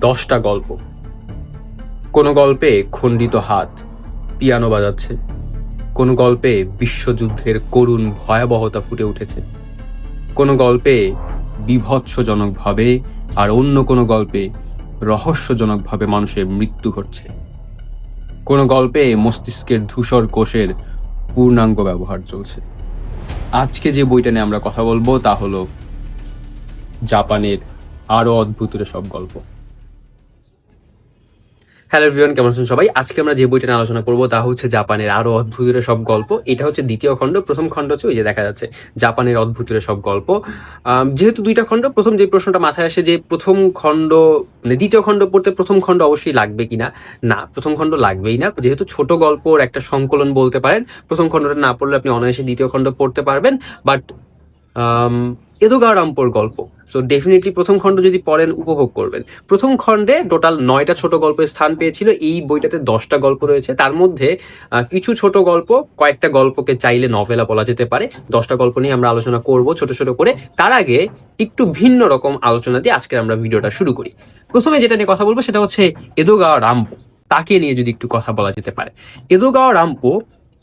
10টা গল্প। কোনো গল্পে খণ্ডিত হাত পিয়ানো বাজাচ্ছে, কোনো গল্পে বিশ্বযুদ্ধের করুণ ভয়াবহতা ফুটে উঠেছে, কোনো গল্পে বীভৎসজনকভাবে আর অন্য কোনো গল্পে রহস্যজনকভাবে মানুষের মৃত্যু ঘটছে। কোনো গল্পে মস্তিষ্কের ধূসর কোষের পূর্ণাঙ্গ ব্যবহার চলছে। আজকে যে বইটা নিয়ে আমরা কথা বলবো তা হলো জাপানের আরো অদ্ভুতের সব গল্প। হ্যালো এভরিওয়ান, কেমন আছেন সবাই? আজকে আমরা যে বইটা নিয়ে আলোচনা করবো তা হচ্ছে জাপানের আরো অদ্ভুতের সব গল্প। এটা হচ্ছে দ্বিতীয় খণ্ড। প্রথম খণ্ড হচ্ছে ওই যে দেখা যাচ্ছে জাপানের অদ্ভুতের সব গল্প। যেহেতু দুইটা খণ্ড, প্রথম যে প্রশ্নটা মাথায় আসে যে প্রথম খণ্ড মানে দ্বিতীয় খণ্ড পড়তে প্রথম খণ্ড অবশ্যই লাগবে কিনা, না প্রথম খণ্ড লাগবেই না। যেহেতু ছোট গল্পর একটা সংকলন বলতে পারেন, প্রথম খণ্ডটা না পড়লে আপনি অনায়াসে দ্বিতীয় খণ্ড পড়তে পারবেন। বাট এদোগাওয়া রামপোর গল্প, সো ডেফিনেটলি প্রথম খণ্ড যদি পড়েন উপভোগ করবেন। প্রথম খণ্ডে টোটাল 9টা ছোট গল্পের স্থান পেয়েছিল। এই বইটাতে 10টা গল্প রয়েছে। তার মধ্যে কিছু ছোট গল্প, কয়েকটা গল্পকে চাইলে নভেলা বলা যেতে পারে। 10টা গল্প নিয়ে আমরা আলোচনা করব ছোট ছোট করে। তার আগে একটু ভিন্ন রকম আলোচনা দিয়ে আজকে আমরা ভিডিওটা শুরু করি। প্রথমে যেটা নিয়ে কথা বলবো সেটা হচ্ছে এদোগাওয়া রামপো। তাকে নিয়ে যদি একটু কথা বলা যেতে পারে। এদোগাওয়া রামপো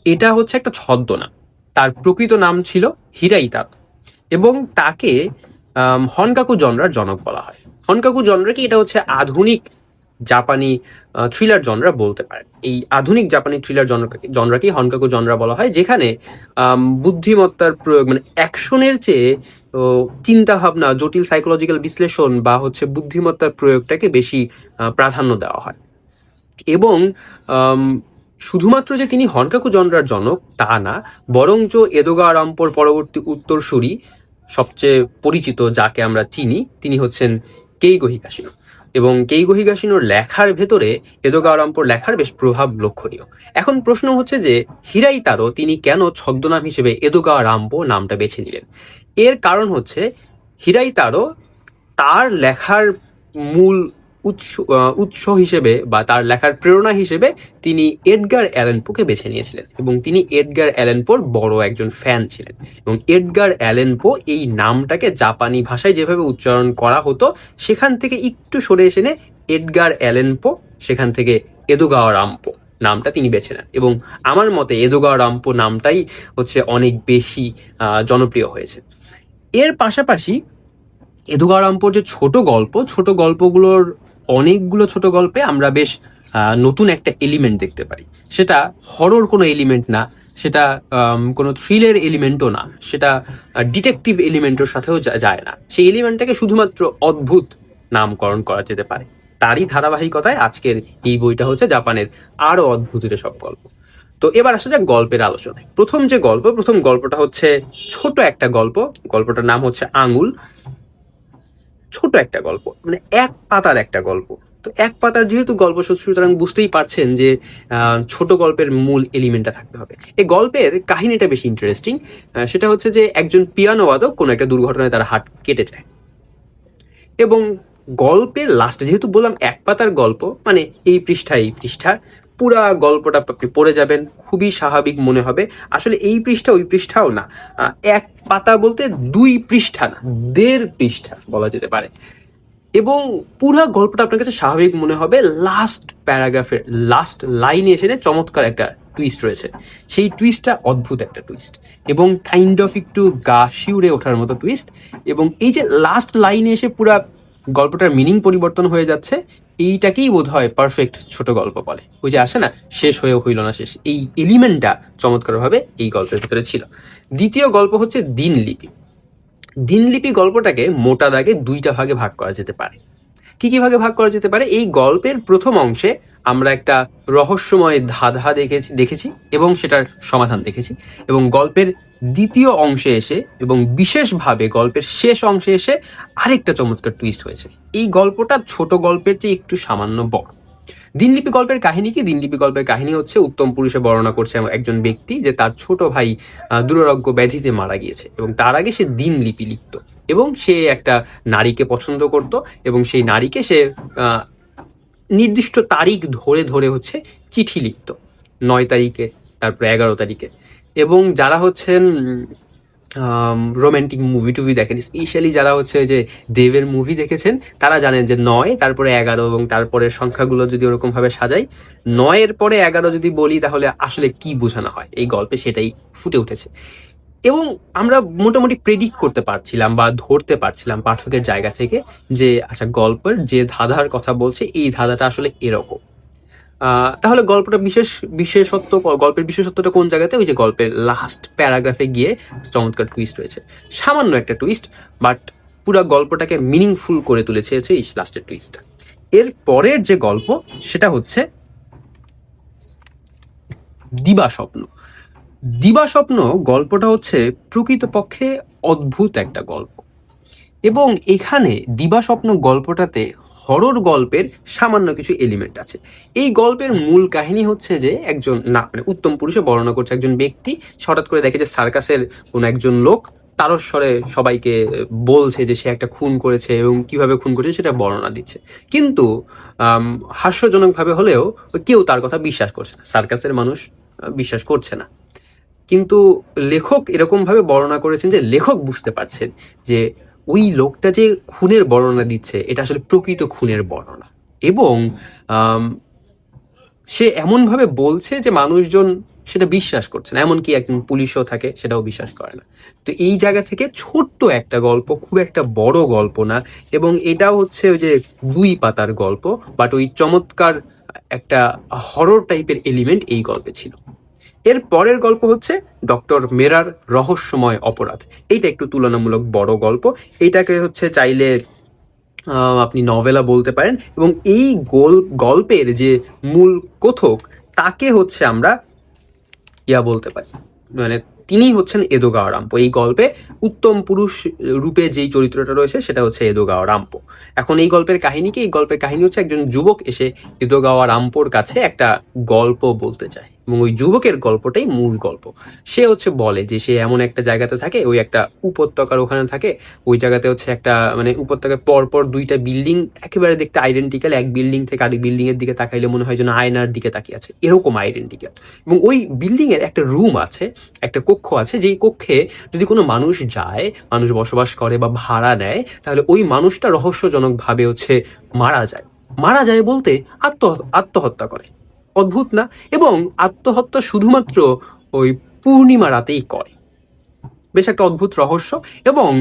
এটা হচ্ছে একটা ছদ্মনাম। তার প্রকৃত নাম ছিল হিরাইতারো এবং তাকে হনকাকু জনরার জনক বলা হয়। হনকাকু জনরা কি, এটা হচ্ছে আধুনিক জাপানি থ্রিলার জনরা বলতে পারেন। এই আধুনিক জাপানি থ্রিলার জনরাকেই হনকাকু জনরা বলা হয়, যেখানে বুদ্ধিমত্তার প্রয়োগ মানে অ্যাকশনের চেয়ে চিন্তা ভাবনা, জটিল সাইকোলজিক্যাল বিশ্লেষণ বা হচ্ছে বুদ্ধিমত্তার প্রয়োগটাকে বেশি প্রাধান্য দেওয়া হয়। এবং শুধুমাত্র যে তিনি হনকাকু জনরার জনক তা না, বরঞ্চ এদোগাওয়া রামপোর পরবর্তী উত্তরসূরি সবচেয়ে পরিচিত যাকে আমরা চিনি তিনি হচ্ছেন কেইগো হিগাশিনো। এবং কেইগো হিগাশিনোর লেখার ভেতরে এদোগাওয়া রামপোর লেখার বেশ প্রভাব লক্ষণীয়। এখন প্রশ্ন হচ্ছে যে হিরাইতারো তিনি কেন ছদ্মনাম হিসেবে এদোগাওয়া রামপো নামটা বেছে নিলেন? এর কারণ হচ্ছে হিরাইতারো তার লেখার মূল উৎস হিসেবে বা তার লেখার প্রেরণা হিসেবে তিনি এডগার অ্যালান পোকে বেছে নিয়েছিলেন এবং তিনি এডগার অ্যালান পোর বড় একজন ফ্যান ছিলেন। এবং এডগার অ্যালান পো এই নামটাকে জাপানি ভাষায় যেভাবে উচ্চারণ করা হতো সেখান থেকে একটু সরে এসে এডগার অ্যালান পো, সেখান থেকে এদোগাওয়া রামপো নামটা তিনি বেছে নেন। এবং আমার মতে এদোগাওয়া রামপো নামটাই হচ্ছে অনেক বেশি জনপ্রিয় হয়েছে। এর পাশাপাশি এদোগাওয়া রামপোর যে ছোট গল্পগুলোর অনেকগুলো ছোট গল্পে আমরা বেশ নতুন একটা এলিমেন্ট দেখতে পারি। সেটা হরর কোনো এলিমেন্ট না, সেটা কোনো থ্রিলের এলিমেন্টও না, সেটা ডিটেকটিভ এলিমেন্টের সাথেও যায় না। সেই এলিমেন্টটাকে শুধুমাত্র অদ্ভুত নামকরণ করা যেতে পারে। তারই ধারাবাহিকতায় আজকের এই বইটা হচ্ছে জাপানের আরো অদ্ভুতের সব গল্প। তো এবার আসা যাক গল্পের আলোচনায়। প্রথম গল্পটা হচ্ছে ছোট একটা গল্প। গল্পটার নাম হচ্ছে আঙুল। ছোট একটা গল্প, মানে এক পাতার একটা গল্প। তো এক পাতার যেহেতু গল্প, সুতরাং বুঝতেই পারছেন যে ছোট গল্পের মূল এলিমেন্টটা থাকতে হবে। এই গল্পের কাহিনীটা বেশি ইন্টারেস্টিং। সেটা হচ্ছে যে একজন পিয়ানো বাদক কোনো একটা দুর্ঘটনায় তার হাত কেটে যায় এবং গল্পের লাস্টে, যেহেতু বললাম এক পাতার গল্প, মানে এই পৃষ্ঠা পুরা গল্পটা আপনি পড়ে যাবেন, খুবই স্বাভাবিক মনে হবে। আসলে এই পৃষ্ঠা ওই পৃষ্ঠাও না, এক পাতা বলতে 2 পৃষ্ঠা না, 1.5 পৃষ্ঠা বলা যেতে পারে। এবং পুরো গল্পটা আপনার কাছে স্বাভাবিক মনে হবে। লাস্ট প্যারাগ্রাফের লাস্ট লাইনে এসে চমৎকার একটা টুইস্ট রয়েছে। সেই টুইস্টটা অদ্ভুত একটা টুইস্ট এবং কাইন্ড অফ একটু গা শিউরে ওঠার মতো টুইস্ট। এবং এই যে লাস্ট লাইনে এসে পুরা গল্পটার মিনিং পরিবর্তন হয়ে যাচ্ছে, এইটাকেই বোধ হয় পারফেক্ট ছোট গল্প বলে। ওই যে আসে না, শেষ হয়ে হইল না শেষ, এই এলিমেন্টটা চমৎকারভাবে এই গল্পের ভিতরে ছিল। দ্বিতীয় গল্প হচ্ছে দিনলিপি। দিনলিপি গল্পটাকে মোটা দাগে 2টা ভাগে ভাগ করা যেতে পারে। কি কি ভাগে ভাগ করা যেতে পারে? এই গল্পের প্রথম অংশে আমরা একটা রহস্যময় ধাঁধা দেখেছি এবং সেটার সমাধান দেখেছি। এবং গল্পের দ্বিতীয় অংশে এসে এবং বিশেষভাবে গল্পের শেষ অংশে এসে আরেকটা চমৎকার টুইস্ট হয়েছে। এই গল্পটা ছোট গল্পের চেয়ে একটু সামান্য বড়। দিনলিপি গল্পের কাহিনী কি? দিনলিপি গল্পের কাহিনী হচ্ছে উত্তম পুরুষে বর্ণনা করছে একজন ব্যক্তি যে তার ছোট ভাই দুরারোগ্য ব্যাধিতে মারা গিয়েছে এবং তার আগে সে দিনলিপি লিখত এবং সে একটা নারীকে পছন্দ করত এবং সেই নারীকে সে নির্দিষ্ট তারিখ ধরে ধরে হচ্ছে চিঠি লিখত, 9 তারিখে, তারপরে 11 তারিখে। এবং যারা হচ্ছেন রোমান্টিক মুভি টুভি দেখেন, স্পেশালি যারা হচ্ছে যে দেবের মুভি দেখেছেন তারা জানেন যে 9, তারপরে 11 এবং তারপরের সংখ্যাগুলো যদি ওরকম ভাবে সাজাই, 9-এর পরে 11 যদি বলি তাহলে আসলে কি বোঝানো হয় এই গল্পে সেটাই ফুটে উঠেছে। এবং আমরা মোটামুটি প্রেডিক্ট করতে পারছিলাম বা ধরতে পারছিলাম পাঠকের জায়গা থেকে যে আচ্ছা গল্পের যে ধাঁধার কথা বলছে এই ধাঁধাটা আসলে এরকম। তাহলে গল্পটা বিশেষত্ব, গল্পের বিশেষত্বটা কোন জায়গাতে? ওই যে গল্পের লাস্ট প্যারাগ্রাফে গিয়ে চমৎকার টুইস্ট রয়েছে, সামান্য একটা টুইস্ট, বাট পুরো গল্পটাকে মিনিংফুল করে তুলেছে এই লাস্টের টুইস্টটা। এর পরের যে গল্প সেটা হচ্ছে দিবাস্বপ্ন। দিবাস্বপ্ন গল্পটা হচ্ছে প্রকৃতপক্ষে অদ্ভুত একটা গল্প, এবং এখানে দিবাস্বপ্ন গল্পটাতে হরর গল্পের সামান্য কিছু এলিমেন্ট আছে। এই গল্পের মূল কাহিনী হচ্ছে যে একজন না মানে উত্তম পুরুষে বর্ণনা করছে একজন ব্যক্তি হঠাৎ করে দেখে যে সার্কাসের কোন একজন লোক তারস্বরে সবাইকে বলছে যে সে একটা খুন করেছে এবং কিভাবে খুন করেছে সেটা বর্ণনা দিচ্ছে, কিন্তু হাস্যজনকভাবে হলেও কেউ তার কথা বিশ্বাস করছে না, সার্কাসের মানুষ বিশ্বাস করছে না। কিন্তু লেখক এরকম ভাবে বর্ণনা করেছেন যে লেখক বুঝতে পারছেন যে ওই লোকটা যে খুনের বর্ণনা দিচ্ছে এটা আসলে প্রকৃত খুনের বর্ণনা, এবং সে এমন ভাবে বলছে যে মানুষজন সেটা বিশ্বাস করছে না, এমনকি একজন পুলিশও থাকে সেটাও বিশ্বাস করে না। তো এই জায়গা থেকে ছোট্ট একটা গল্প, খুব একটা বড় গল্প না, এবং এটাও হচ্ছে ওই যে 2 পাতার গল্প, বাট ওই চমৎকার একটা হরর টাইপের এলিমেন্ট এই গল্পে ছিল। এর পরের গল্প হচ্ছে ডক্টর মেরার রহস্যময় অপরাধ। এইটা একটু তুলনামূলক বড় গল্প, এইটাকে হচ্ছে চাইলে আপনি নভেলা বলতে পারেন, এবং এই গল্পের যে মূল কথক তাকে হচ্ছে আমরা বলতে পারি, মানে তিনি হচ্ছেন এদোগাওয়া রাম্পো। এই গল্পে উত্তম পুরুষ রূপে যেই চরিত্রটা রয়েছে সেটা হচ্ছে এদোগাওয়া রাম্পো। এখন এই গল্পের কাহিনী কি? এই গল্পের কাহিনী হচ্ছে একজন যুবক এসে এদোগাওয়া রাম্পোর কাছে একটা গল্প বলতে চায়, এবং ওই যুবকের গল্পটাই মূল গল্প। সে হচ্ছে বলে যে সে এমন একটা জায়গাতে থাকে, ওই একটা উপত্যকার ওখানে থাকে, ওই জায়গাতে হচ্ছে একটা মানে উপত্যকায় পরপর 2টা বিল্ডিং একেবারে দেখতে আইডেন্টিক্যাল, এক বিল্ডিং থেকে আরেক বিল্ডিং এর দিকে তাকাইলে মনে হয় যেন আয়নার দিকে তাকিয়ে আছে, এরকম আইডেন্টিক্যাল। এবং ওই বিল্ডিং এর একটা রুম আছে, একটা কক্ষ আছে, যেই কক্ষে যদি কোনো মানুষ যায়, মানুষ বসবাস করে বা ভাড়া নেয়, তাহলে ওই মানুষটা রহস্যজনক ভাবে হচ্ছে মারা যায়। মারা যায় বলতে আত্মহত্যা করে। অদ্ভুত না? এবং আত্মহত্যা শুধুমাত্র ওই পূর্ণিমা রাতেই করে। বেশ একটা অদ্ভুত রহস্য, এবং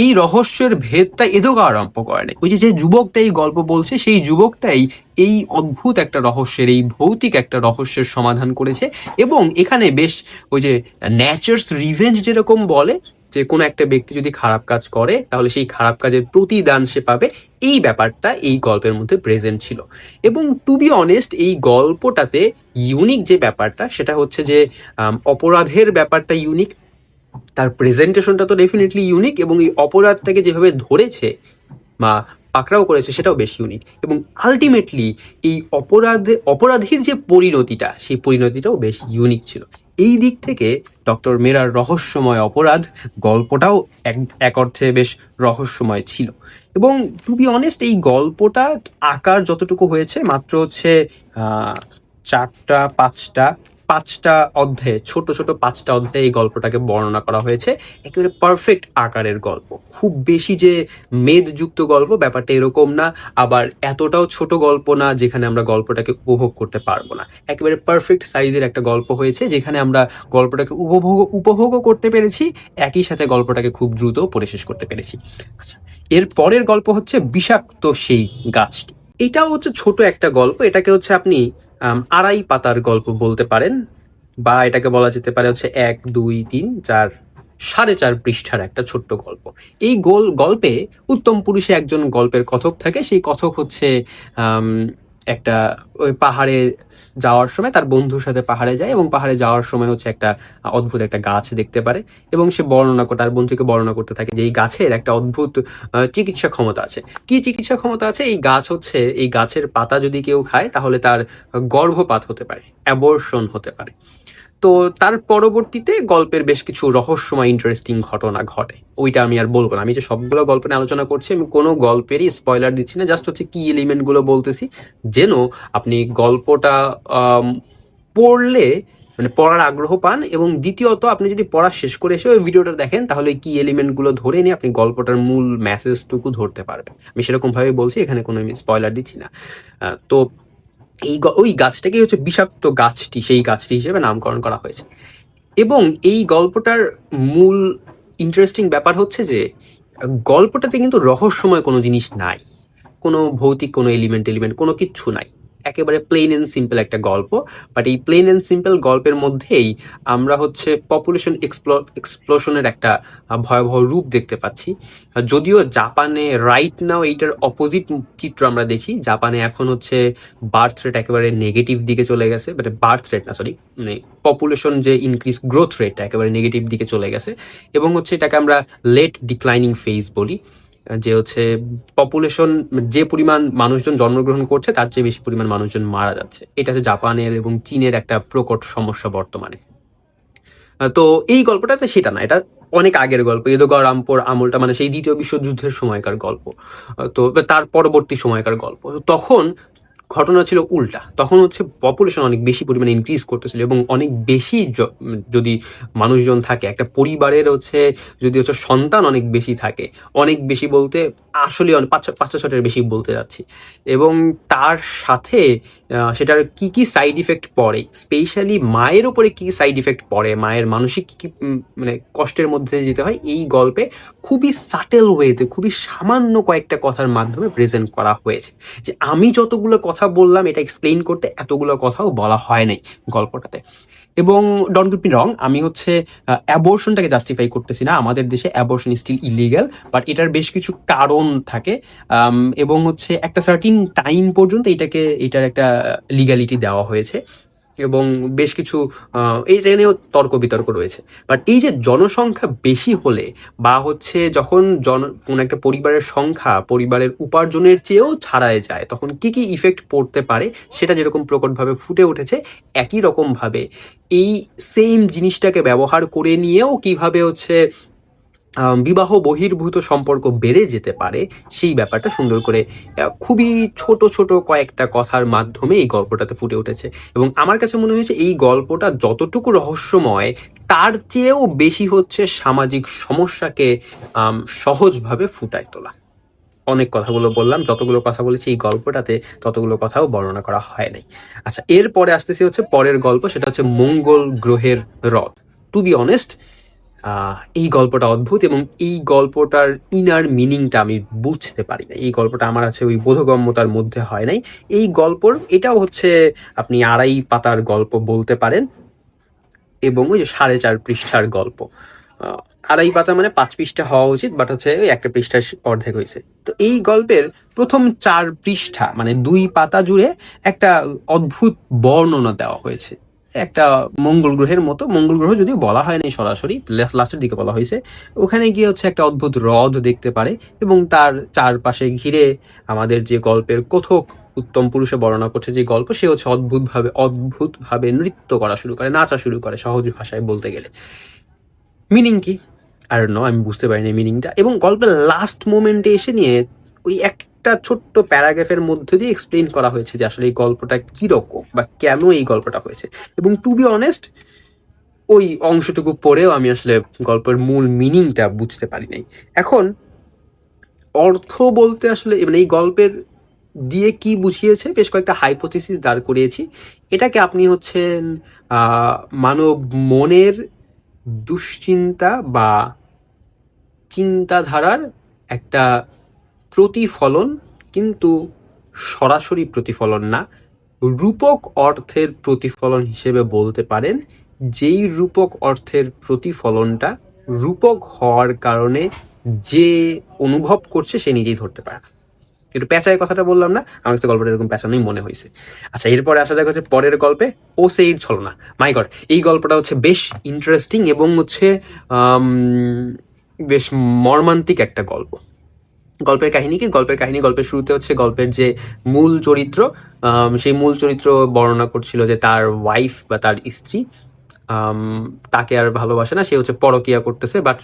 এই রহস্যের ভেদটা এদোগাওয়া রাম্পো করেনি। ওই যে যুবকটা এই গল্প বলছে সেই যুবকটাই এই অদ্ভুত একটা রহস্যের, এই ভৌতিক একটা রহস্যের সমাধান করেছে। এবং এখানে বেশ ওই যে ন্যাচার্স রিভেঞ্জ যেরকম বলে যে কোনো একটা ব্যক্তি যদি খারাপ কাজ করে তাহলে সেই খারাপ কাজের প্রতিদান সে পাবে, এই ব্যাপারটা এই গল্পের মধ্যে প্রেজেন্ট ছিল। এবং টু বি অনেস্ট এই গল্পটাতে ইউনিক যে ব্যাপারটা সেটা হচ্ছে যে অপরাধের ব্যাপারটা ইউনিক, তার প্রেজেন্টেশনটা তো ডেফিনেটলি ইউনিক, এবং এই অপরাধটাকে যেভাবে ধরেছে বা পাকড়াও করেছে সেটাও বেশ ইউনিক, এবং আলটিমেটলি এই অপরাধীর যে পরিণতিটা সেই পরিণতিটাও বেশ ইউনিক ছিল। এই দিক থেকে ডক্টর মেরার রহস্যময় অপরাধ গল্পটাও এক অর্থে বেশ রহস্যময় ছিল। এবং টু বি অনেস্ট এই গল্পটা আকার যতটুকু হয়েছে মাত্র হচ্ছে 5টা অধ্যায়ে, ছোট ছোট 5টা অধ্যায়ে এই গল্পটাকে বর্ণনা করা হয়েছে। একেবারে পারফেক্ট আকারের গল্প, খুব বেশি যে মেদযুক্ত গল্প ব্যাপারটা এরকম না, আবার এতটাও ছোট গল্প না যেখানে আমরা গল্পটাকে উপভোগ করতে পারবো না। একেবারে পারফেক্ট সাইজের একটা গল্প হয়েছে যেখানে আমরা গল্পটাকে উপভোগও করতে পেরেছি, একই সাথে গল্পটাকে খুব দ্রুত পড়ে শেষ করতে পেরেছি। আচ্ছা, এর পরের গল্প হচ্ছে বিষাক্ত সেই গাছটি। এটাও হচ্ছে ছোট একটা গল্প, এটাকে হচ্ছে আপনি 2.5 পাতার গল্প বলতে পারেন, বা এটাকে বলা যেতে পারে হচ্ছে 1, 2, 3, 4, 4.5 পৃষ্ঠার একটা ছোট্ট গল্প। এই গল্পে উত্তম পুরুষে একজন গল্পের কথক থাকে, সেই কথক হচ্ছে একটা ওই পাহাড়ে যাওয়ার সময় তার বন্ধুর সাথে পাহাড়ে যায়, এবং পাহাড়ে যাওয়ার সময় হচ্ছে একটা অদ্ভুত একটা গাছ দেখতে পারে, এবং সে তার বন্ধুকে বর্ণনা করতে থাকে যে এই গাছের একটা অদ্ভুত চিকিৎসা ক্ষমতা আছে। কি চিকিৎসা ক্ষমতা আছে? এই গাছ হচ্ছে, এই গাছের পাতা যদি কেউ খায় তাহলে তার গর্ভপাত হতে পারে, অ্যাবর্শন হতে পারে। তো তার পরবর্তীতে গল্পের বেশ কিছু রহস্যময় ইন্টারেস্টিং ঘটনা ঘটে, ওইটা আমি আর বলবো না। আমি যে সবগুলো গল্প নিয়ে আলোচনা করছি আমি কোনো গল্পেরই স্পয়লার দিচ্ছি না, জাস্ট হচ্ছে কি এলিমেন্ট গুলো বলতেছি, যেন আপনি গল্পটা পড়লে মানে পড়ার আগ্রহ পান, এবং দ্বিতীয়ত আপনি যদি পড়া শেষ করে এসে ওই ভিডিওটা দেখেন তাহলে কি এলিমেন্টগুলো ধরে নিয়ে আপনি গল্পটার মূল মেসেজটুকু ধরতে পারবেন। আমি সেরকম ভাবে বলছি, এখানে কোনো আমি স্পয়লার দিচ্ছি না। তো ওই গাছটাকেই হচ্ছে বিষাক্ত গাছটি, সেই গাছটি হিসেবে নামকরণ করা হয়েছে। এবং এই গল্পটার মূল ইন্টারেস্টিং ব্যাপার হচ্ছে যে গল্পটাতে কিন্তু রহস্যময় কোনো জিনিস নাই, কোনো ভৌতিক কোনো এলিমেন্ট কোনো কিচ্ছু নাই, একেবারে প্লেন এন্ড সিম্পল একটা গল্প। বাট এই প্লেন এন্ড সিম্পল গল্পের মধ্যেই আমরা হচ্ছে পপুলেশন এক্সপ্লোশনের একটা ভয়াবহ রূপ দেখতে পাচ্ছি। যদিও জাপানে রাইট নাও এইটার অপোজিট চিত্র আমরা দেখি। জাপানে এখন হচ্ছে বার্থ রেট একেবারে নেগেটিভ দিকে চলে গেছে, মানে বার্থ রেট না, সরি, মানে পপুলেশন যে ইনক্রিজ, গ্রোথ রেটটা একেবারে নেগেটিভ দিকে চলে গেছে, এবং হচ্ছে এটাকে আমরা লেট ডিক্লাইনিং ফেজ বলি। যে হচ্ছে পপুলেশন, যে পরিমাণ মানুষজন জন্মগ্রহণ করছে তার চেয়ে বেশি পরিমাণ মানুষজন মারা যাচ্ছে। এটা হচ্ছে জাপানের এবং চীনের একটা প্রকট সমস্যা বর্তমানে। তো এই গল্পটাতে সেটা না, এটা অনেক আগের গল্প। এদোগাওয়া রামপোর আমলটা, মানে সেই দ্বিতীয় বিশ্বযুদ্ধের সময়কার গল্প, তো তার পরবর্তী সময়কার গল্প। তখন ঘটনা ছিল উল্টা, তখন হচ্ছে পপুলেশন অনেক বেশি পরিমাণে ইনক্রিজ করতেছিল, এবং অনেক বেশি যদি মানুষজন থাকে একটা পরিবারের হচ্ছে, যদি হচ্ছে সন্তান অনেক বেশি থাকে, অনেক বেশি বলতে আসলে পাঁচটা ছটার বেশি বলতে যাচ্ছি, এবং তার সাথে সেটার কি কি সাইড ইফেক্ট পড়ে, স্পেশালি মায়ের উপরে কি সাইড ইফেক্ট পড়ে, মায়ের মানসিক কি মানে কষ্টের মধ্যে যেতে হয়, এই গল্পে খুবই সাটেল ওয়েতে, খুবই সামান্য কয়েকটা কথার মাধ্যমে প্রেজেন্ট করা হয়েছে। যে আমি যতগুলো কথা বললাম এটা এক্সপ্লেইন করতে, এতগুলো কথাও বলা হয় নাই গল্পটাতে। এবং ডোন্ট গেট মি রং, আমি হচ্ছে অ্যাবর্শনটাকে জাস্টিফাই করতেছি না, আমাদের দেশে অ্যাবর্শন স্টিল ইলিগাল, বাট এটার বেশ কিছু কারণ থাকে, এবং হচ্ছে একটা সার্টিন টাইম পর্যন্ত এটার একটা লিগ্যালিটি দেওয়া হয়েছে, এবং বেশ কিছু এটা নিয়েও তর্ক বিতর্ক রয়েছে। বাট এই যে জনসংখ্যা বেশি হলে, বা হচ্ছে যখন কোনো একটা পরিবারের সংখ্যা পরিবারের উপার্জনের চেয়েও ছাড়ায় যায়, তখন কি কি ইফেক্ট পড়তে পারে সেটা যেরকম প্রকটভাবে ফুটে উঠেছে, একই রকমভাবে এই সেম জিনিসটাকে ব্যবহার করে নিয়েও কিভাবে হচ্ছে বিবাহ বহির্ভূত সম্পর্ক বেড়ে যেতে পারে, সেই ব্যাপারটা সুন্দর করে খুবই ছোট ছোট কয়েকটা কথার মাধ্যমে এই গল্পটাতে ফুটে উঠেছে। এবং আমার কাছে মনে হয়েছে এই গল্পটা যতটুকু রহস্যময়, তার চেয়েও বেশি হচ্ছে সামাজিক সমস্যাকে সহজভাবে ফুটায় তোলা। অনেক কথাগুলো বললাম, যতগুলো কথা বলেছি এই গল্পটাতে ততগুলো কথাও বর্ণনা করা হয় নাই। আচ্ছা, এরপরে আসতেছি হচ্ছে পরের গল্প, সেটা হচ্ছে মঙ্গল গ্রহের হ্রদ। টু বি অনেস্ট, এই গল্পটা অদ্ভুত, এবং এই গল্পটার ইনার মিনিংটা আমি বুঝতে পারি না। এই গল্পটা আমার আছে ওই বোধগম্যতার মধ্যে হয় নাই। এই গল্পর এটাও হচ্ছে আপনি 2.5 পাতার গল্প বলতে পারেন, এবং ওই যে 4.5 পৃষ্ঠার গল্প। 2.5 পাতা মানে 5 পৃষ্ঠা হওয়া উচিত, বাট হচ্ছে ওই একটা পৃষ্ঠার অর্ধেক হয়েছে। তো এই গল্পের প্রথম 4 পৃষ্ঠা মানে 2 পাতা জুড়ে একটা অদ্ভুত বর্ণনা দেওয়া হয়েছে একটা মঙ্গল গ্রহের মতো। মঙ্গল গ্রহ যদিও বলা হয় নাই সরাসরি, লাস্টের দিকে বলা হয়েছে। ওখানে গিয়ে হচ্ছে একটা অদ্ভুত হ্রদ দেখতে পারে, এবং তার চারপাশে ঘিরে আমাদের যে গল্পের কথক উত্তম পুরুষে বর্ণনা করছে যে গল্প, সে হচ্ছে অদ্ভুতভাবে নৃত্য করা শুরু করে, নাচা শুরু করে, সহজ ভাষায় বলতে গেলে। মিনিং কি আর নো, আমি বুঝতে পারিনি মিনিংটা। এবং গল্পের লাস্ট মোমেন্টে এসে নিয়ে ওই একটা ছোট্ট প্যারাগ্রাফের মধ্যে দিয়ে এক্সপ্লেইন করা হয়েছে যে আসলে এই গল্পটা কিরকম বা কেন এই গল্পটা হয়েছে। এবং টু বি অনেস্ট, ওই অংশটুকু পড়েও আমি আসলে গল্পের মূল মিনিংটা বুঝতে পারি নাই। এখন অর্থ বলতে আসলে মানে এই গল্পের দিয়ে কি বুঝিয়েছে, বেশ কয়েকটা হাইপোথিসিস দাঁড় করিয়েছি। এটাকে আপনি হচ্ছেন মানব মনের দুশ্চিন্তা বা চিন্তাধারার একটা প্রতিফলন, কিন্তু সরাসরি প্রতিফলন না, রূপক অর্থের প্রতিফলন হিসেবে বলতে পারেন। যেই রূপক অর্থের প্রতিফলনটা রূপক হওয়ার কারণে যে অনুভব করছে সে নিজেই ধরতে পারে না। একটু প্যাঁচায় কথাটা বললাম না, আমার কাছে গল্পটা এরকম প্যাঁচানোই মনে হয়েছে। আচ্ছা, এরপরে আসা যাক হচ্ছে পরের গল্পে, ও সেই ছলনা। মাই গড, এই গল্পটা হচ্ছে বেশ ইন্টারেস্টিং, এবং হচ্ছে বেশ মর্মান্তিক একটা গল্প। গল্পের কাহিনী কি? গল্পের শুরুতে হচ্ছে গল্পের যে মূল চরিত্র, সেই মূল চরিত্র বর্ণনা করছিল যে তার ওয়াইফ বা তার স্ত্রী তাকে আর ভালোবাসে না, সে হচ্ছে পরকিয়া করতেছে, বাট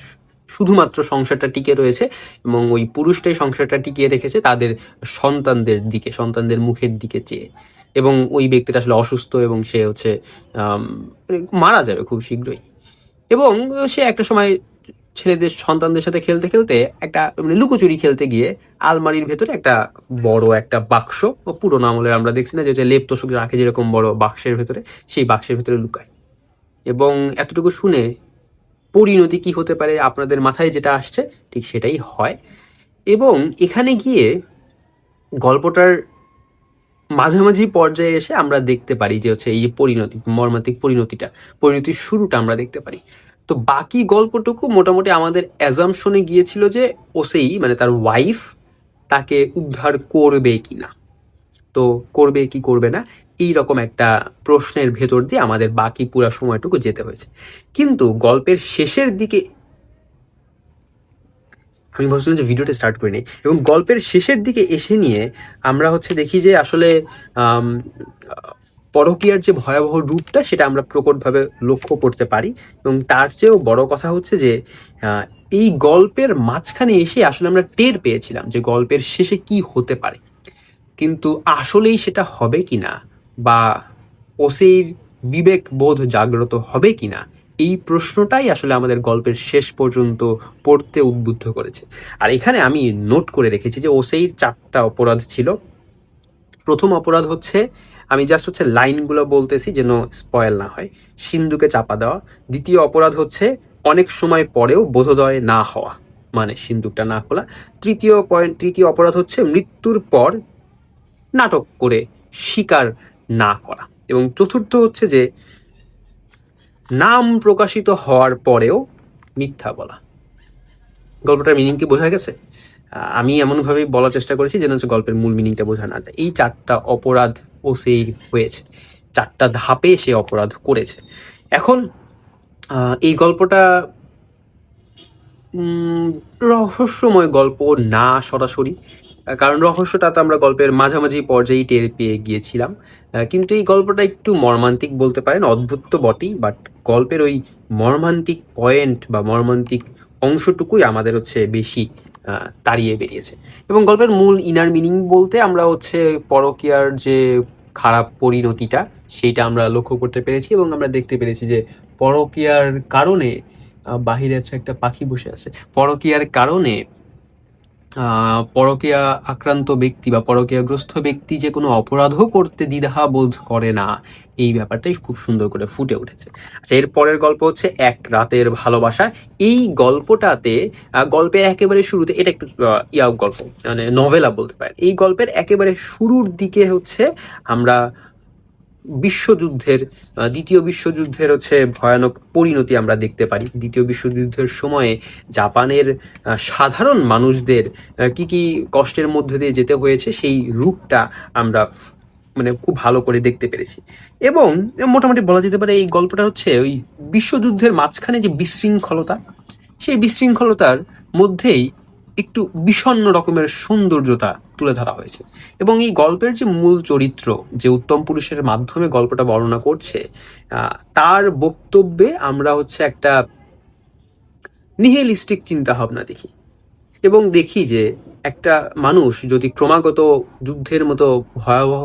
শুধুমাত্র সংসারটা টিকে রয়েছে, এবং ওই পুরুষটাই সংসারটা টিকিয়ে রেখেছে তাদের সন্তানদের মুখের দিকে চেয়ে। এবং ওই ব্যক্তিটা আসলে অসুস্থ এবং সে হচ্ছে মানে মারা যাবে খুব শীঘ্রই। এবং সে একটা সময় ছেলেদের সন্তানদের সাথে খেলতে খেলতে একটা মানে লুকোচুরি খেলতে গিয়ে আলমারির ভেতরে একটা বড় একটা বাক্স, ও পুরোনো আমলের আমরা দেখছি না যে লেপ তোষক রাখে যেরকম বড় বাক্সের ভেতরে, সেই বাক্সের ভেতরে লুকায়। এবং এতটুকু শুনে পরিণতি কি হতে পারে আপনাদের মাথায় যেটা আসছে ঠিক সেটাই হয়। এবং এখানে গিয়ে গল্পটার মাঝামাঝি পর্যায়ে এসে আমরা দেখতে পারি যে হচ্ছে এই যে পরিণতি, মর্মান্তিক পরিণতির শুরুটা আমরা দেখতে পারি। তো বাকি গল্পটুকু মোটামুটি আমাদের অ্যাজাম্পশনে গিয়েছিল যে ওসেই মানে তার ওয়াইফ তাকে উদ্ধার করবে কিনা, তো করবে কি করবে না এই রকম একটা প্রশ্নের ভেতর দিয়ে আমাদের বাকি পুরো সময়টুকু যেতে হয়েছে। কিন্তু গল্পের শেষের দিকে আমি ভাবছিলাম যে ভিডিওটা স্টার্ট করে নিই, এবং গল্পের শেষের দিকে এসে নিয়ে আমরা হচ্ছে দেখি যে আসলে আম, পরকীয়ার যে ভয়াবহ রূপটা সেটা আমরা প্রকটভাবে লক্ষ্য করতে পারি। এবং তার চেয়েও বড় কথা হচ্ছে যে এই গল্পের মাঝখানে এসে আসলে আমরা টের পেয়েছিলাম যে গল্পের শেষে কি হতে পারে, কিন্তু আসলেই সেটা হবে কিনা বা ওসির বিবেক বোধ জাগ্রত হবে কিনা এই প্রশ্নটাই আসলে আমাদের গল্পের শেষ পর্যন্ত পড়তে উদ্বুদ্ধ করেছে। আর এখানে আমি নোট করে রেখেছি যে ওসির 4টা অপরাধ ছিল। প্রথম অপরাধ হচ্ছে, আমি জাস্ট হচ্ছে লাইনগুলো বলতেছি যেন স্পয়েল না হয়, সিন্ধুকে চাপা দেওয়া। দ্বিতীয় অপরাধ হচ্ছে অনেক সময় পরেও বোধোদয় না হওয়া, মানে সিন্ধুকটা না খোলা। তৃতীয় অপরাধ হচ্ছে মৃত্যুর পর নাটক করে স্বীকার না করা। এবং চতুর্থ হচ্ছে যে নাম প্রকাশিত হওয়ার পরেও মিথ্যা বলা। গল্পটার মিনিং কি বোঝা গেছে? আমি এমনভাবেই বলার চেষ্টা করেছি যেন হচ্ছে গল্পের মূল মিনিংটা বোঝা না যায়। এই 4টা অপরাধ ও সেই হয়েছে, 4টা ধাপে সে অপরাধ করেছে। এখন এই গল্পটা রহস্যময় গল্প না সরাসরি, কারণ রহস্যটা তো আমরা গল্পের মাঝামাঝি পর্যায়ে টের পেয়ে গিয়েছিলাম। কিন্তু এই গল্পটা একটু মর্মান্তিক বলতে পারেন, অদ্ভুত তো বটেই, বাট গল্পের ওই মর্মান্তিক পয়েন্ট বা মর্মান্তিক অংশটুকুই আমাদের হচ্ছে বেশি তাড়িয়ে বেরিয়েছে। এবং গল্পের মূল ইনার মিনিং বলতে আমরা হচ্ছে পরকীয়ার যে খারাপ পরিণতিটা সেইটা আমরা লক্ষ্য করতে পেরেছি, এবং আমরা দেখতে পেরেছি যে পরকীয়ার কারণে বাহিরে হচ্ছে একটা পাখি বসে আছে। পরকীয়ার কারণে পরকীয়া আক্রান্ত ব্যক্তি বা পরকীয়াগ্রস্ত ব্যক্তি যে কোনো অপরাধও করতে দ্বিধা বোধ করে না, এই ব্যাপারটাই খুব সুন্দর করে ফুটে উঠেছে। আচ্ছা, এর পরের গল্প হচ্ছে এক রাতের ভালোবাসা। এই গল্পটাতে গল্পের একেবারে শুরুতে, এটা একটু গল্প মানে নভেলা বলতে পারেন, এই গল্পের একেবারে শুরুর দিকে হচ্ছে আমরা দ্বিতীয় বিশ্বযুদ্ধের হচ্ছে ভয়ানক পরিণতি আমরা দেখতে পারি। দ্বিতীয় বিশ্বযুদ্ধের সময়ে জাপানের সাধারণ মানুষদের কি কি কষ্টের মধ্যে দিয়ে যেতে হয়েছে সেই রূপটা আমরা মানে খুব ভালো করে দেখতে পেরেছি। এবং মোটামুটি বলা যেতে পারে এই গল্পটা হচ্ছে ওই বিশ্বযুদ্ধের মাঝখানে যে বিশৃঙ্খলতা, সেই বিশৃঙ্খলতার মধ্যেই একটু বিষণ্ণ রকমের সৌন্দর্যতা তুলে ধরা হয়েছে। এবং এই গল্পের যে মূল চরিত্র, যে উত্তম পুরুষের মাধ্যমে গল্পটা বর্ণনা করছে, তার বক্তব্যে আমরা হচ্ছে একটা নিহেলিস্টিক চিন্তা ভাবনা দেখি, এবং দেখি যে একটা মানুষ যদি ক্রমাগত যুদ্ধের মতো ভয়াবহ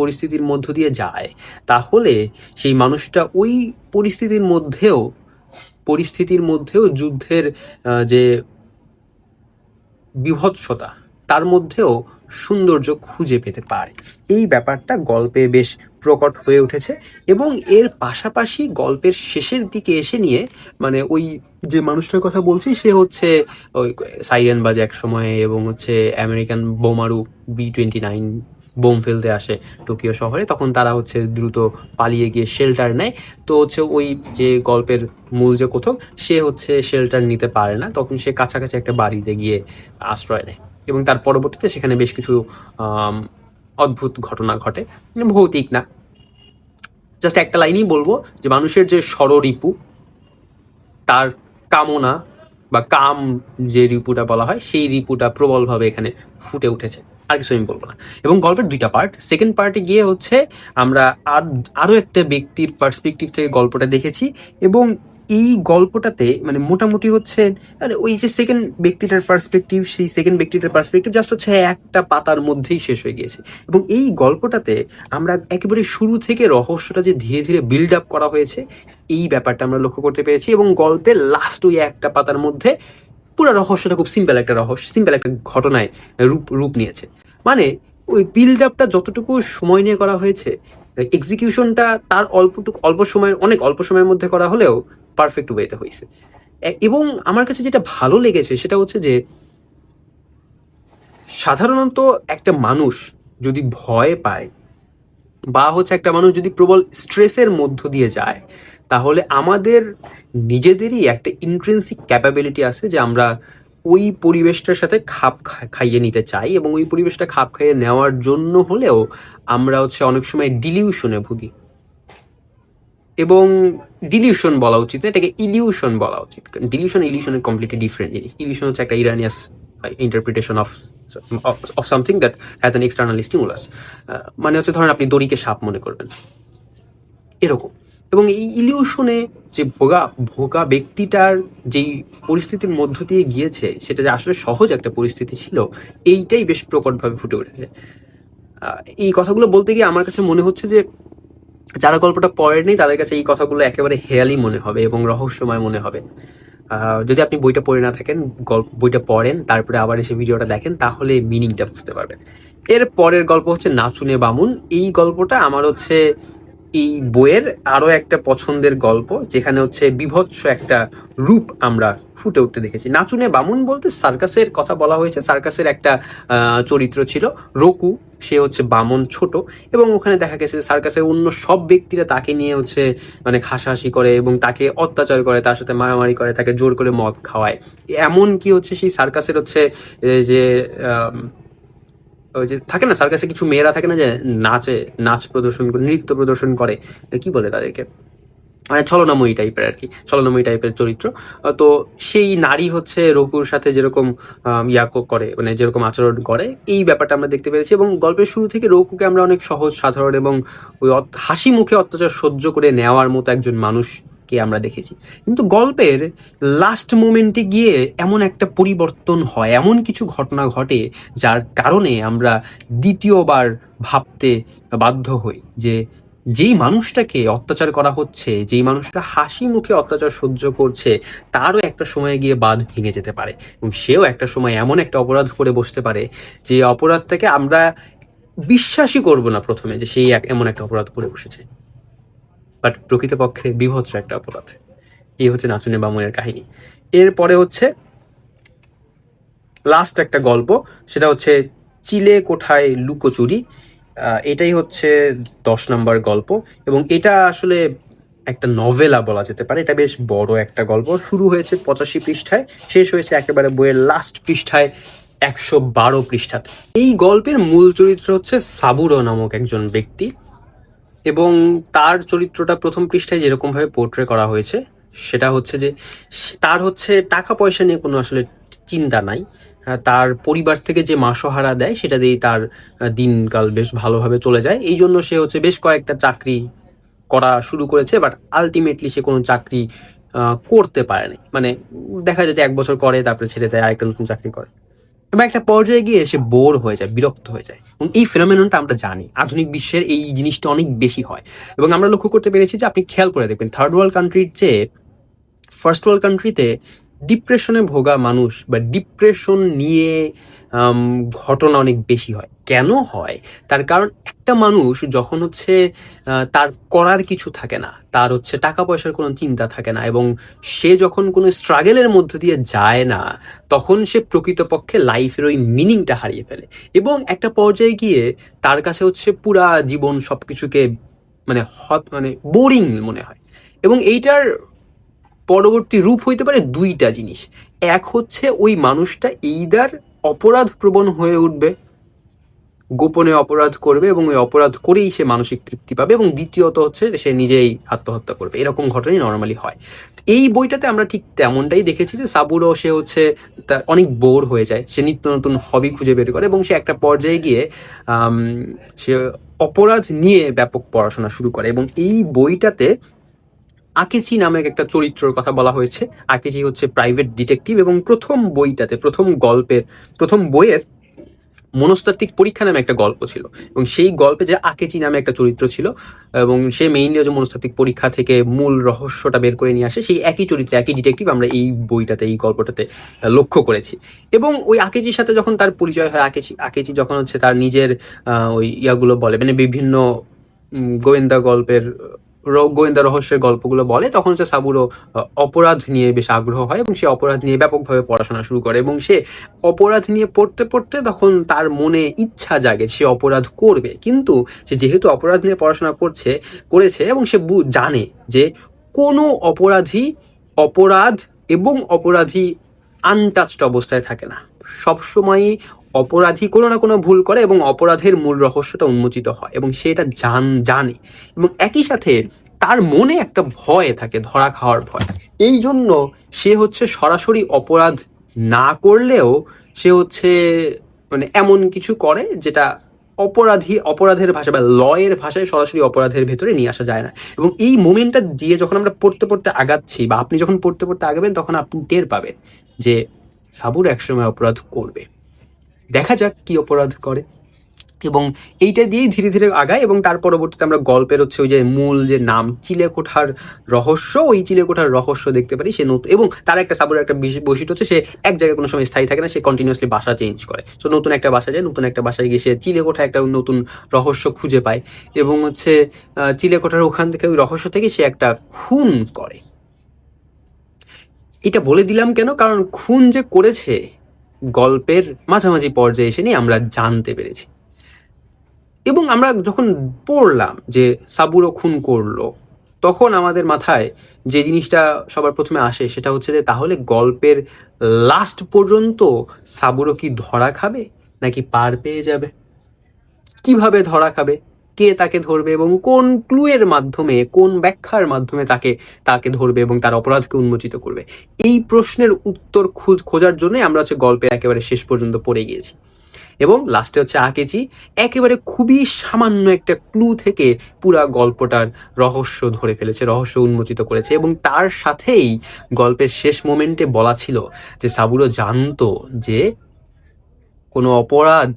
পরিস্থিতির মধ্য দিয়ে যায়, তাহলে সেই মানুষটা ওই পরিস্থিতির মধ্যেও যুদ্ধের যে বিভৎসতা তার মধ্যেও সৌন্দর্য খুঁজে পেতে পারে। এই ব্যাপারটা গল্পে বেশ প্রকট হয়ে উঠেছে। এবং এর পাশাপাশি গল্পের শেষের দিকে এসে নিয়ে মানে ওই যে মানুষটার কথা বলছি সে হচ্ছে ওই সাইরেন বাজে এক সময়ে, এবং হচ্ছে আমেরিকান বোমারু B-29 বোম ফেলতে আসে টোকিও শহরে, তখন তারা হচ্ছে দ্রুত পালিয়ে গিয়ে শেল্টার নেয়। তো হচ্ছে ওই যে গল্পের মূল যে কথক, সে হচ্ছে শেল্টার নিতে পারে না, তখন সে কাছাকাছি একটা বাড়িতে গিয়ে আশ্রয় নেয়, এবং তার পরবর্তীতে সেখানে বেশ কিছু অদ্ভুত ঘটনা ঘটে। ভৌতিক না, জাস্ট একটা লাইনই বলবো যে মানুষের যে ষড়রিপু, তার কামনা বা কাম যে রিপুটা বলা হয়, সেই রিপুটা প্রবলভাবে এখানে ফুটে উঠেছে। আর কিছু আমি বলবো না। এবং গল্পের 2টা পার্ট, সেকেন্ড পার্টে গিয়ে হচ্ছে আমরা আরো একটা ব্যক্তির পার্সপেক্টিভ থেকে গল্পটা দেখেছি, এবং এই গল্পটাতে মানে মোটামুটি হচ্ছে মানে ওই যে সেকেন্ড ব্যক্তিটার পার্সপেক্টিভ, সেই সেকেন্ড ব্যক্তিটার পার্সপেক্টিভ জাস্ট হচ্ছে একটা পাতার মধ্যেই শেষ হয়ে গিয়েছে। এবং এই গল্পটাতে আমরা একেবারে শুরু থেকে রহস্যটা যে ধীরে ধীরে বিল্ড আপ করা হয়েছে এই ব্যাপারটা আমরা লক্ষ্য করতে পেরেছি। এবং গল্পের লাস্ট ওই একটা পাতার মধ্যে পুরো রহস্যটা খুব সিম্পল একটা রহস্য, সিম্পল একটা ঘটনায় রূপ রূপ নিয়েছে। মানে ওই বিল্ড আপটা যতটুকু সময় নিয়ে করা হয়েছে, এক্সিকিউশনটা তার অল্প সময়, অনেক অল্প সময়ের মধ্যে করা হলেও পারফেক্ট ওয়েতে হয়েছে। এবং আমার কাছে যেটা ভালো লেগেছে সেটা হচ্ছে যে সাধারণত একটা মানুষ যদি ভয় পায় বা হচ্ছে একটা মানুষ যদি প্রবল স্ট্রেসের মধ্য দিয়ে যায়, তাহলে আমাদের নিজেদেরই একটা ইন্ট্রিনসিক ক্যাপাবিলিটি আছে যে আমরা ওই পরিবেশটার সাথে খাপ খাইয়ে নিতে চাই, এবং ওই পরিবেশটা খাপ খাইয়ে নেওয়ার জন্য হলেও আমরা হচ্ছে অনেক সময় ডিলিউশনে ভুগি। এবং ডিলিউশন বলা উচিত না, এটাকে ইলিউশন বলা উচিত। ডিলিউশন ইলিউশনের কমপ্লিটলি ডিফারেন্ট জিনিস। ইলিউশন হচ্ছে একটা erroneous interpretation of something that has an external stimulus. মানে হচ্ছে ধরেন আপনি দড়িকে সাপ মনে করবেন, এরকম। এবং এই ইলিউশনে যে ভোগা ব্যক্তিটার যেই পরিস্থিতির মধ্য দিয়ে গিয়েছে সেটা যে আসলে সহজ একটা পরিস্থিতি ছিল, এইটাই বেশ প্রকটভাবে ফুটে উঠেছে। এই কথাগুলো বলতে গিয়ে আমার কাছে মনে হচ্ছে যে যারা গল্পটা পড়েনি তাদের কাছে এই কথাগুলো একেবারে হেয়ালি মনে হবে এবং রহস্যময় মনে হবে। যদি আপনি বইটা পড়ে না থাকেন, বইটা পড়েন, তারপরে আবার এসে ভিডিওটা দেখেন, তাহলে মিনিংটা বুঝতে পারবেন। এর পরের গল্প হচ্ছে নাচুনে বামুন। এই গল্পটা আমার হচ্ছে এই বইয়ের আরো একটা পছন্দের গল্প, যেখানে হচ্ছে বিভৎস একটা রূপ আমরা ফুটে উঠতে দেখেছি। নাচুনে বামুন বলতে সার্কাসের কথা বলা হয়েছে। সার্কাসের একটা চরিত্র ছিল রকু, সে হচ্ছে বামন ছোট, এবং ওখানে দেখা গেছে সার্কাসের অন্য সব ব্যক্তিরা তাকে নিয়ে হচ্ছে মানে হাসাহাসি করে এবং তাকে অত্যাচার করে, তার সাথে মারামারি করে, তাকে জোর করে মদ খাওয়ায়। এমন কি হচ্ছে সেই সার্কাসের হচ্ছে যে ওই যে থাকে না সার্কাসে কিছু মেয়েরা থাকে না যে নাচ প্রদর্শন করে, নৃত্য প্রদর্শন করে, কি বলে তাদেরকে, মানে ছলনাময়ী টাইপের আর কি, ছলনাময়ী টাইপের চরিত্র। তো সেই নারী হচ্ছে রঘুর সাথে যেরকম করে, মানে যেরকম আচরণ করে, এই ব্যাপারটা আমরা দেখতে পেরেছি। এবং গল্পের শুরু থেকে রঘুকে আমরা অনেক সহজ সাধারণ এবং ওই হাসি মুখে অত্যাচার সহ্য করে নেওয়ার মতো একজন মানুষকে আমরা দেখেছি। কিন্তু গল্পের লাস্ট মোমেন্টে গিয়ে এমন একটা পরিবর্তন হয়, এমন কিছু ঘটনা ঘটে যার কারণে আমরা দ্বিতীয়বার ভাবতে বাধ্য হই যে যেই মানুষটাকে অত্যাচার করা হচ্ছে, যেই মানুষটা হাসি মুখে অত্যাচার সহ্য করছে, তারও একটা সময় গিয়ে বাঁধ ভেঙে যেতে পারে এবং সেও একটা সময় এমন একটা অপরাধ করে বসতে পারে যে অপরাধটাকে আমরা বিশ্বাসই করব না প্রথমে যে সেই এমন একটা অপরাধ করে বসেছে, বাট প্রকৃতপক্ষে বিভৎস একটা অপরাধ। এই হচ্ছে নাচুনে বামুনের কাহিনী। এরপরে হচ্ছে লাস্ট একটা গল্প, সেটা হচ্ছে চিলে কোঠায় লুকোচুরি। এটাই হচ্ছে 10 নম্বর গল্প, এবং এটা আসলে একটা নভেলা বলা যেতে পারে। এটা বেশ বড় একটা গল্প, শুরু হয়েছে 85 পৃষ্ঠায়, শেষ হয়েছে একেবারে বইয়ের লাস্ট পৃষ্ঠায় 112 পৃষ্ঠাতে। এই গল্পের মূল চরিত্র হচ্ছে সাবুরো নামক একজন ব্যক্তি, এবং তার চরিত্রটা প্রথম পৃষ্ঠায় যেরকম ভাবে পোর্ট্রে করা হয়েছে সেটা হচ্ছে যে তার হচ্ছে টাকা পয়সা নিয়ে কোনো আসলে চিন্তা নাই। তার পরিবার থেকে যে মাসোহারা দেয় সেটা দিয়েই তার দিনকাল বেশ ভালোভাবে চলে যায়। এই জন্য সে হচ্ছে বেশ কয়েকটা চাকরি করা শুরু করেছে, বাট আলটিমেটলি সে কোনো চাকরি করতে পারেনি। মানে দেখা যায় যে 1 বছর করে, তারপরে ছেড়ে দেয়, আরেকটা নতুন চাকরি করে, এবং একটা পর্যায়ে গিয়ে সে বোর হয়ে যায়, বিরক্ত হয়ে যায়। এবং এই ফেনোমেননটা আমরা জানি আধুনিক বিশ্বের এই জিনিসটা অনেক বেশি হয়। এবং আমরা লক্ষ্য করতে পেরেছি যে আপনি খেয়াল করে দেখবেন থার্ড ওয়ার্ল্ড কান্ট্রির চেয়ে ফার্স্ট ওয়ার্ল্ড কান্ট্রিতে ডিপ্রেশনে ভোগা মানুষ বা ডিপ্রেশন নিয়ে ঘটনা অনেক বেশি হয়। কেন হয়? তার কারণ একটা মানুষ যখন হচ্ছে তার করার কিছু থাকে না, তার হচ্ছে টাকা পয়সার কোনো চিন্তা থাকে না, এবং সে যখন কোনো স্ট্রাগলের মধ্য দিয়ে যায় না, তখন সে প্রকৃতপক্ষে লাইফের ওই মিনিংটা হারিয়ে ফেলে। এবং একটা পর্যায়ে গিয়ে তার কাছে হচ্ছে পুরা জীবন সবকিছুকে মানে বোরিং মনে হয়। এবং এইটার পরবর্তী রূপ হইতে পারে দুইটা জিনিস। এক হচ্ছে ওই মানুষটা এইদার অপরাধ প্রবণ হয়ে উঠবে, গোপনে অপরাধ করবে এবং ওই অপরাধ করেই সে মানসিক তৃপ্তি পাবে, এবং দ্বিতীয়ত হচ্ছে সে নিজেই আত্মহত্যা করবে। এরকম ঘটনাই নর্মালি হয়। এই বইটাতে আমরা ঠিক তেমনটাই দেখেছি যে সাবুরো সে হচ্ছে অনেক বোর হয়ে যায়, সে নিত্য নতুন হবি খুঁজে বের করে, এবং সে একটা পর্যায়ে গিয়ে সে অপরাধ নিয়ে ব্যাপক পড়াশোনা শুরু করে। এবং এই বইটাতে আকেচি নামক একটা চরিত্রের কথা বলা হয়েছে। আকেচি হচ্ছে প্রাইভেট ডিটেকটিভ এবং প্রথম বইয়ের মনস্তাত্ত্বিক পরীক্ষা নামে একটা গল্প ছিল এবং সেই গল্পে যে আকেচি নামে একটা চরিত্র ছিল এবং সে মেইনলি যে মনস্তাত্ত্বিক পরীক্ষা থেকে মূল রহস্যটা বের করে নিয়ে আসে, সেই একই চরিত্র একই ডিটেকটিভ আমরা এই বইটাতে এই গল্পটাতে লক্ষ্য করেছি। এবং ওই আকেচির সাথে যখন তার পরিচয় হয়, আকেচি যখন হচ্ছে তার নিজের ওই ইয়াগুলো বলে, মানে বিভিন্ন গোয়েন্দা গোয়েন্দা রহস্যের গল্পগুলো বলে, তখন হচ্ছে সাবুরও অপরাধ নিয়ে বেশ আগ্রহ হয় এবং সে অপরাধ নিয়ে ব্যাপকভাবে পড়াশোনা শুরু করে এবং সে অপরাধ নিয়ে পড়তে পড়তে তখন তার মনে ইচ্ছা জাগে সে অপরাধ করবে। কিন্তু সে যেহেতু অপরাধ নিয়ে পড়াশোনা করেছে এবং সে জানে যে কোনো অপরাধ এবং অপরাধী আনটাচড অবস্থায় থাকে না, সবসময়ই অপরাধী কোনো না কোনো ভুল করে এবং অপরাধের মূল রহস্যটা উন্মোচিত হয় এবং সে এটা জানে এবং একই সাথে তার মনে একটা ভয় থাকে, ধরা খাওয়ার ভয়। এই জন্য সে হচ্ছে সরাসরি অপরাধ না করলেও সে হচ্ছে মানে এমন কিছু করে যেটা অপরাধের ভাষা বা লয়ের ভাষায় সরাসরি অপরাধের ভেতরে নিয়ে আসা যায় না। এবং এই মোমেন্টটা দিয়ে যখন আমরা পড়তে পড়তে আগাচ্ছি বা আপনি যখন পড়তে পড়তে আগাবেন, তখন আপনি টের পাবেন যে সাবুর একসময় অপরাধ করবে। দেখা যাক কি অপরাধ করে এবং এইটা দিয়েই ধীরে ধীরে আগায়। এবং তার পরবর্তীতে আমরা গল্পের হচ্ছে ওই যে মূল যে নাম চিলেকোঠার রহস্য, ওই চিলেকোঠার রহস্য দেখতে পারি। সে নতুন, এবং তার একটা সাবুরের একটা বৈশিষ্ট্য হচ্ছে সে এক জায়গায় কোনো সময় স্থায়ী থাকে না, সে কন্টিনিউয়াসলি বাসা চেঞ্জ করে। তো নতুন একটা বাসায় গিয়ে সে চিলেকোঠা একটা নতুন রহস্য খুঁজে পায় এবং হচ্ছে চিলেকোঠার ওখান থেকে ওই রহস্য থেকে সে একটা খুন করে। এটা বলে দিলাম কেন, কারণ খুন যে করেছে গল্পের মাঝামাঝি পর্যায়ে এসে নিয়ে আমরা জানতে পেরেছি। এবং আমরা যখন পড়লাম যে সাবুরো খুন করলো, তখন আমাদের মাথায় যে জিনিসটা সবার প্রথমে আসে সেটা হচ্ছে যে তাহলে গল্পের লাস্ট পর্যন্ত সাবুরো কি ধরা খাবে নাকি পার পেয়ে যাবে? কিভাবে ধরা খাবে, কে তাকে ধরবে এবং কোন ক্লুয়ের মাধ্যমে, কোন ব্যাখ্যার মাধ্যমে তাকে ধরবে এবং তার অপরাধকে উন্মোচিত করবে? এই প্রশ্নের উত্তর খোঁজার জন্য আমরা হচ্ছে গল্পের একেবারে শেষ পর্যন্ত পড়ে গিয়েছি। এবং লাস্টে হচ্ছে আকেচি একেবারে খুবই সামান্য একটা ক্লু থেকে পুরা গল্পটার রহস্য ধরে ফেলেছে, রহস্য উন্মোচিত করেছে। এবং তার সাথেই গল্পের শেষ মোমেন্টে বলা ছিল যে সাবুরো জানতো যে কোনো অপরাধ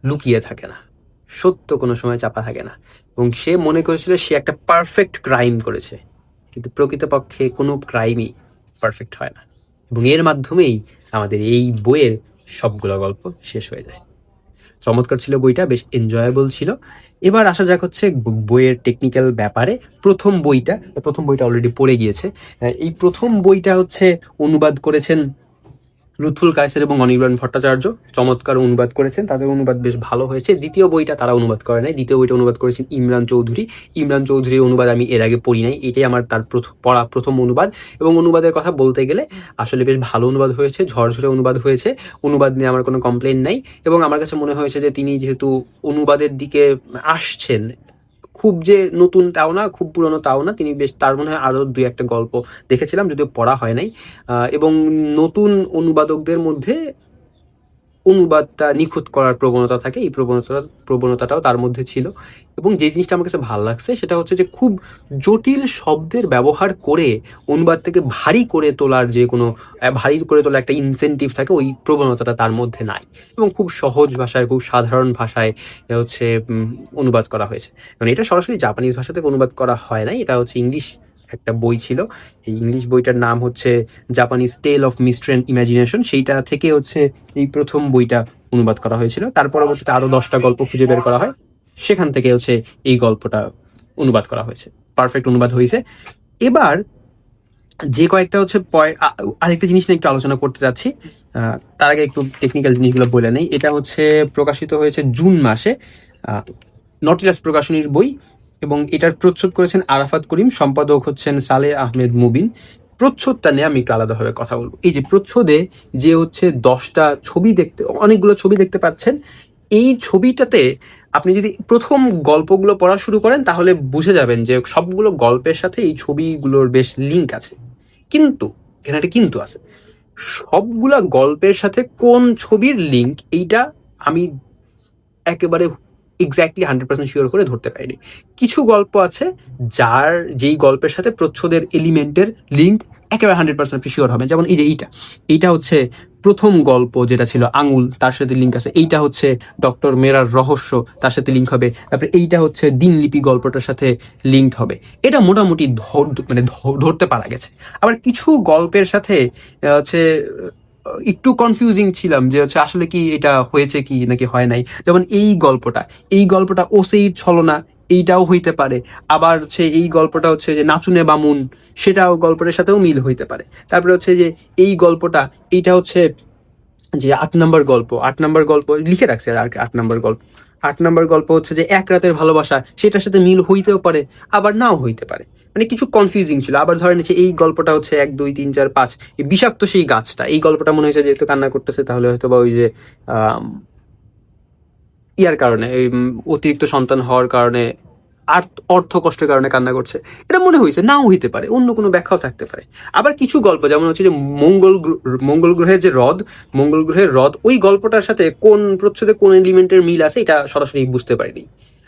লুকিয়ে থাকে না, সত্য কোনো সময় চাপা থাকে না, এবং সে মনে করেছিল সে একটা পারফেক্ট ক্রাইম করেছে, কিন্তু প্রকৃতপক্ষে কোনো ক্রাইমই পারফেক্ট হয় না। এবং এর মাধ্যমেই আমাদের এই বইয়ের সবগুলো গল্প শেষ হয়ে যায়। চমৎকার ছিল বইটা, বেশ এনজয়েবল ছিল। এবার আসা যাক হচ্ছে বইয়ের টেকনিক্যাল ব্যাপারে। প্রথম বইটা অলরেডি পড়ে গিয়েছে। এই প্রথম বইটা হচ্ছে অনুবাদ করেছেন লুৎফুল কায়সার এবং অনির্বাণ ভট্টাচার্য, চমৎকার অনুবাদ করেছেন, তাদের অনুবাদ বেশ ভালো হয়েছে। দ্বিতীয় বইটা তারা অনুবাদ করে নাই, দ্বিতীয় বইটা অনুবাদ করেছেন ইমরান চৌধুরীর অনুবাদ আমি এর আগে পড়ি নাই, এটাই আমার তার পড়া প্রথম অনুবাদ। এবং অনুবাদের কথা বলতে গেলে আসলে বেশ ভালো অনুবাদ হয়েছে, ঝরঝরে অনুবাদ হয়েছে, অনুবাদ নিয়ে আমার কোনো কমপ্লেন নাই। এবং আমার কাছে মনে হয়েছে যে তিনি যেহেতু অনুবাদের দিকে আসছেন, খুব যে নতুন তাও না, খুব পুরনো তাও না, তিনি বেশ, তার মনে হয় আরও দুই একটা গল্প দেখেছিলাম, যদিও পড়া হয় নাই। এবং নতুন অনুবাদকদের মধ্যে অনুবাদটা নিখুঁত করার প্রবণতা থাকে, এই প্রবণতাটাও তার মধ্যে ছিল। এবং যে জিনিসটা আমার কাছে ভালো লাগছে সেটা হচ্ছে যে খুব জটিল শব্দের ব্যবহার করে অনুবাদটাকে ভারী করে তোলার একটা ইনসেন্টিভ থাকে, ওই প্রবণতাটা তার মধ্যে নাই। এবং খুব সহজ ভাষায়, খুব সাধারণ ভাষায় হচ্ছে অনুবাদ করা হয়েছে। কারণ এটা সরাসরি জাপানিজ ভাষা থেকে অনুবাদ করা হয় নাই, এটা হচ্ছে ইংলিশ একটা বই ছিল। এই ইংলিশ বইটার নাম হচ্ছে Japanese tale of mystery and imagination, সেইটা থেকে হচ্ছে এই প্রথম বইটা অনুবাদ করা হয়েছিল। তার পরবর্তীতে আরো 10টা গল্প খুঁজে বের করা হয়, সেখান থেকে হচ্ছে এই গল্পটা অনুবাদ করা হয়েছে, পারফেক্ট অনুবাদ হয়েছে। এবার যে কয়েকটা হচ্ছে আরেকটা জিনিস নিয়ে একটু আলোচনা করতে যাচ্ছি, তার আগে একটু টেকনিক্যাল জিনিসগুলো বলে নেই। এটা হচ্ছে প্রকাশিত হয়েছে জুন মাসে, নটিলাস প্রকাশনীর বই, এবং এটার প্রচ্ছদ করেছেন আরাফাত করিম, সম্পাদক হচ্ছেন সালেহ আহমেদ মুবিন। প্রচ্ছদটা নিয়ে আমি একটু আলাদাভাবে কথা বলবো। এই যে প্রচ্ছদে যে হচ্ছে 10টা ছবি অনেকগুলো ছবি দেখতে পাচ্ছেন, এই ছবিটাতে আপনি যদি প্রথম গল্পগুলো পড়া শুরু করেন তাহলে বুঝে যাবেন যে সবগুলো গল্পের সাথে এই ছবিগুলোর বেশ লিঙ্ক আছে। কিন্তু এখানে একটা কিন্তু আছে, সবগুলা গল্পের সাথে কোন ছবির লিঙ্ক এইটা আমি একেবারে এক্স্যাক্টলি 100% শিওর করে ধরতে পারিনি। কিছু গল্প আছে যেই গল্পের সাথে প্রচ্ছদের এলিমেন্টের লিঙ্ক একেবারে 100% আপনি শিওর হবেন। যেমন এই যে এইটা হচ্ছে প্রথম গল্প যেটা ছিল আঙুল, তার সাথে লিঙ্ক আছে। এইটা হচ্ছে ডক্টর মেরার রহস্য, তার সাথে লিঙ্ক হবে। তারপরে এইটা হচ্ছে দিনলিপি গল্পটার সাথে লিঙ্ক হবে। এটা মোটামুটি ধরতে পারা গেছে। আবার কিছু গল্পের সাথে হচ্ছে একটু কনফিউজিং ছিলাম যে হচ্ছে আসলে কি এটা হয়েছে কি নাকি হয় নাই। যেমন এই গল্পটা ওসেইর ছলনা, এইটাও হইতে পারে। আবার হচ্ছে এই গল্পটা হচ্ছে যে নাচুনে বামুন, সেটাও গল্পের সাথেও মিল হইতে পারে। তারপরে হচ্ছে যে এই গল্পটা, এইটা হচ্ছে যে 8 নম্বর গল্প লিখে রাখছে আর 8 নম্বর গল্প হচ্ছে যে এক রাতের ভালোবাসা, সেটার সাথে মিল হইতেও পারে আবার নাও হইতে পারে। মানে কিছু কনফিউজিং ছিল। আবার ধরেন হচ্ছে এই গল্পটা হচ্ছে 1 2 3 4 5 এই বিষাক্ত সেই গাছটা, এই গল্পটা মনে হয়েছে যেহেতু কান্না করতেছে তাহলে হয়তো বা ওই যে ইয়ার কারণে, এই অতিরিক্ত সন্তান হওয়ার কারণে, অর্থ কষ্টের কারণে কান্না করছে, এটা মনে হয়েছে। নাও হইতে পারে, অন্য কোনো ব্যাখ্যাও থাকতে পারে। আবার কিছু গল্প যেমন হচ্ছে যে মঙ্গল গ্রহের হ্রদ ওই গল্পটার সাথে কোন প্রচ্ছদে কোন এলিমেন্টের মিল আছে এটা সরাসরি বুঝতে পারিনি।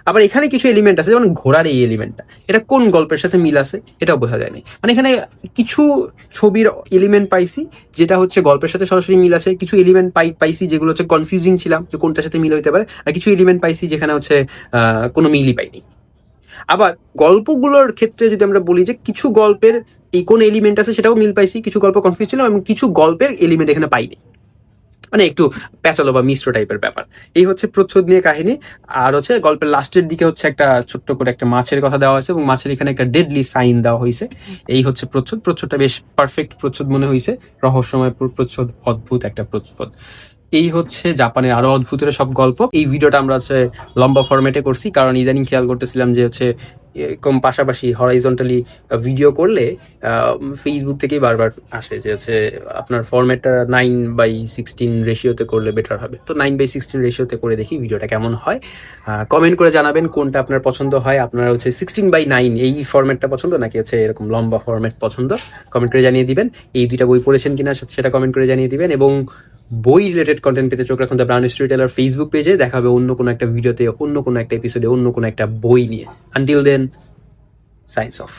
আবার এখানে কিছু এলিমেন্ট আছে যেমন ঘোড়ার এই এলিমেন্টটা, এটা কোন গল্পের সাথে মিল আছে এটাও বোঝা যায়নি। মানে এখানে কিছু ছবির এলিমেন্ট পাইছি যেটা হচ্ছে গল্পের সাথে সরাসরি মিল আছে, কিছু এলিমেন্ট পাইছি যেগুলো হচ্ছে কনফিউজিং ছিলাম যে কোনটার সাথে মিল হইতে পারে, আর কিছু এলিমেন্ট পাইছি যেখানে হচ্ছে কোনো মিলই পাইনি। আবার গল্পগুলোর ক্ষেত্রে যদি আমরা বলি যে কিছু গল্পের এই কোন এলিমেন্ট আছে সেটাও মিল পাইছি, কিছু গল্প কনফিউজ ছিলাম, এবং কিছু গল্পের এলিমেন্ট এখানে পাইনি। মানে একটু প্যাচালো বা মিশ্র টাইপের ব্যাপার। এই হচ্ছে প্রচ্ছদ নিয়ে কাহিনী। আর হচ্ছে গল্পের লাস্টের দিকে হচ্ছে একটা ছোট্ট করে একটা মাছের কথা দেওয়া হয়েছে এবং মাছের এখানে একটা ডেডলি সাইন দেওয়া হয়েছে। এই হচ্ছে প্রচ্ছদটা বেশ পারফেক্ট প্রচ্ছদ মনে হয়েছে, রহস্যময় প্রচ্ছদ, অদ্ভুত একটা প্রচ্ছদ। এই হচ্ছে জাপানের আরো অদ্ভুতের সব গল্প। এই ভিডিওটা আমরা হচ্ছে লম্বা ফরম্যাটে করছি কারণ ইদানিং খেয়াল করতেছিলাম যে হচ্ছে এরকম পাশাপাশি হরাইজন্টালি ভিডিও করলে ফেসবুক থেকেই বারবার আসে যে হচ্ছে আপনার ফরম্যাটটা 9:16 রেশিওতে করলে বেটার হবে। তো 9:16 রেশিওতে করে দেখি ভিডিওটা কেমন হয়। কমেন্ট করে জানাবেন কোনটা আপনার পছন্দ হয়। আপনার হচ্ছে 16:9 এই ফরম্যাটটা পছন্দ নাকি হচ্ছে এরকম লম্বা ফরম্যাট পছন্দ, কমেন্ট করে জানিয়ে দিবেন। এই দুইটা বই পড়েছেন কিনা সেটা কমেন্ট করে জানিয়ে দিবেন। এবং বই রিলেটেড কন্টেন্ট পেতে চোখ রাখুন the brown storyteller Facebook পেজে। দেখা হবে অন্য কোনো একটা ভিডিওতে, অন্য কোনো একটা এপিসোডে, অন্য কোনো একটা বই নিয়ে। Until then, science of.